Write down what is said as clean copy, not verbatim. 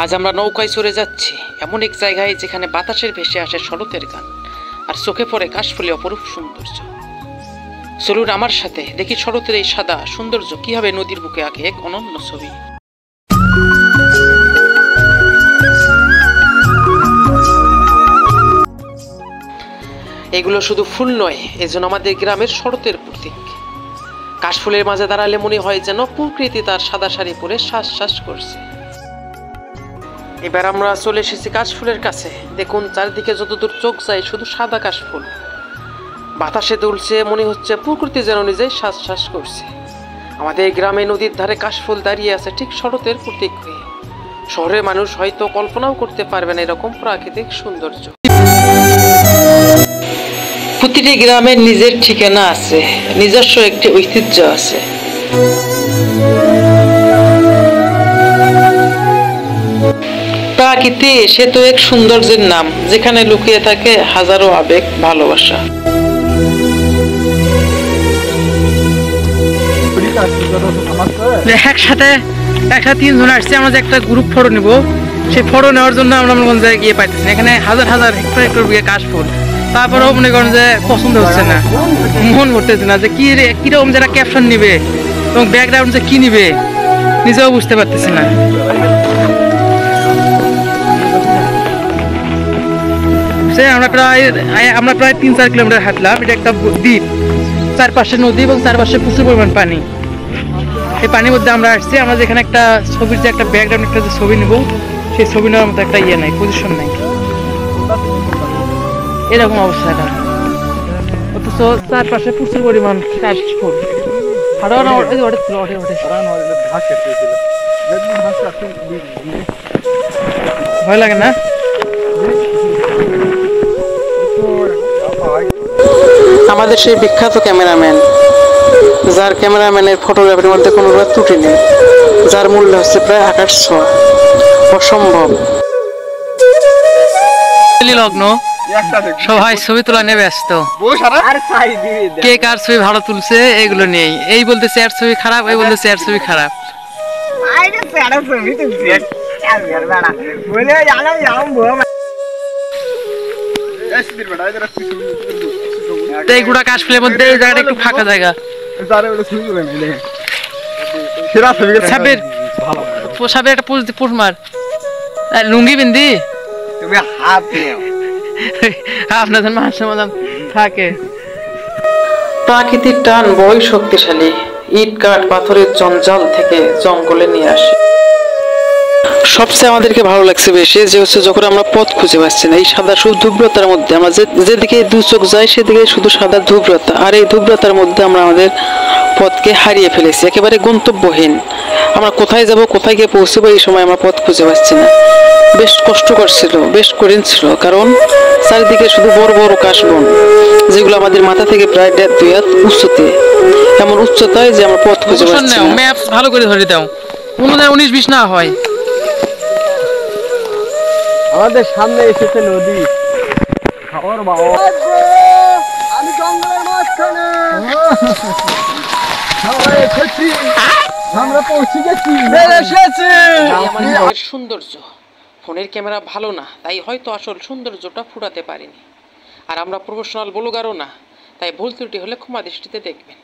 আজ আমরা নৌকায় চড়ে যাচ্ছি এমন এক জায়গায় যেখানে বাতাসের ভেসে আসে শরতের গান আর চোখে পড়ে কাশফুলে অপরূপ সৌন্দর্য। চলুন আমার সাথে দেখি শরতের এই সাদা সৌন্দর্য কিভাবে নদীর বুকে আঁকে এক অনন্য ছবি। এগুলো শুধু ফুল নয়, এজন্য আমাদের গ্রামের শরতের প্রতীক। কাশফুলের মাঝে দাঁড়ালে মনে হয় যেন প্রকৃতি তার সাদা শাড়ি পরে শ্বাস শ্বাস করছে। এবার আমরা চলে এসেছি কাশফুলের কাছে। দেখুন চারিদিকে যতদূর চোখ যায় শুধু সাদা কাশফুল, বাতাসে দুলছে, মনে হচ্ছে প্রকৃতি যেন নিজেই শ্বাস শ্বাস করছে। আমাদের গ্রামে নদীর ধারে কাশফুল দাঁড়িয়ে আছে ঠিক শরতের প্রতীক হয়ে। শহরের মানুষ হয়তো কল্পনাও করতে পারবে না এরকম প্রাকৃতিক সৌন্দর্য। প্রতিটি গ্রামের নিজের ঠিকানা আছে, নিজস্ব একটি ঐতিহ্য আছে। প্রাকৃতি সে তো এক সৌন্দর্যের নাম, যেখানে লুকিয়ে থাকে হাজারো আবেগ, ভালোবাসা। একসাথে 3 জন আসছি, আমরা যে একটা গ্রুপ ফটো নিব, সেই ফটো নেওয়ার জন্য আমরা কোন জায়গায় গিয়ে পাইতেছি না। এখানে হাজার হাজার হেক্টর হেক্টর বিয়ে কাশফুল, তারপরেও মনে করেন যে পছন্দ হচ্ছে না, মন করতেছে না যে কিরকম যারা ক্যাপশন নিবে এবং ব্যাকগ্রাউন্ড যে কি নিবে নিজেও বুঝতে পারতেছি না। আমরা প্রায় 3-4 কিলোমিটার হাঁটলাম। এটা একটা দ্বীপ, চারপাশে নদী এবং চারপাশে প্রচুর পরিমাণ পানি। এই পানির মধ্যে আমরা আসছি। আমরা যেখানে একটা ছবির যে একটা ব্যাকগ্রাউন্ড একটা যে ছবি নিব, সেই ছবি নেওয়ার মতো একটা ইয়ে নাই, পজিশন নাই, এরকম অবস্থাটা। অথচ চারপাশে প্রচুর পরিমাণ কাশফুল। ভয় লাগে না? আমাদের সেই বিখ্যাত ক্যামেরাম্যান, যার ক্যামেরাম্যানের ফটোগ্রাফির মধ্যে কোনো ত্রুটি নেই, যার মূল্য হচ্ছে প্রায় আকাশ ছোঁয়া, অসম্ভব। লগ্ন সবাই ছবি তোলা নিয়ে ব্যস্ত, কে কার ছবি ভালো তুলছে এগুলো নেই। এই বলতেছে এর ছবি খারাপ, এই বলতেছে এর ছবি খারাপ। এই গুড়া কাশফুলের মধ্যে এই জায়গাটা একটু ফাঁকা জায়গা। সাবের একটা পোষ মার, লুঙ্গি বিন্দি আপনাদের মার সমাধান থাকে। প্রাকৃতিক টান বড়ই শক্তিশালী, ইট কাঠ পাথরের জঞ্জাল থেকে জঙ্গলে নিয়ে আসে। সবচেয়ে আমাদেরকে ভালো লাগছে বেশি যে হচ্ছে যখন আমরা পথ খুঁজে পাচ্ছি না, এই সাদা শুধু ধূব্রতার মধ্যে আমরা যেদিকে দু চোখ যাই সেদিকে শুধু সাদা ধূব্রতা, আর এই ধূব্রতার মধ্যে আমরা আমাদের পথকে হারিয়ে ফেলেছি, একেবারে গন্তব্যহীন। আমরা কোথায় যাব, কোথায় গিয়ে পৌঁছবো, এই সময় আমরা পথ খুঁজে পাচ্ছি না। বেশ কষ্টকর ছিল, বেশ কঠিন ছিল, কারণ চারিদিকে শুধু বড় বড় কাশবন, যেগুলো আমাদের মাথা থেকে প্রায় 1.5-2 হাত উচ্চতে, এমন উচ্চতায় যে আমরা পথ খুঁজে পাচ্ছি না। ম্যাপস ভালো করে ধরে দাও, কোনো 19-20 না হয়। আমাদের সামনে এসেছে নদী, আমি জঙ্গলের মাঝখানে, আমরা পৌঁছে গেছি। সৌন্দর্য ফোনের ক্যামেরা ভালো না, তাই হয়তো আসল সৌন্দর্যটা ফুটাতে পারিনি। আর আমরা প্রফেশনাল ব্লগারও না, তাই ভুল ত্রুটি হলে ক্ষমা দৃষ্টিতে দেখবেন।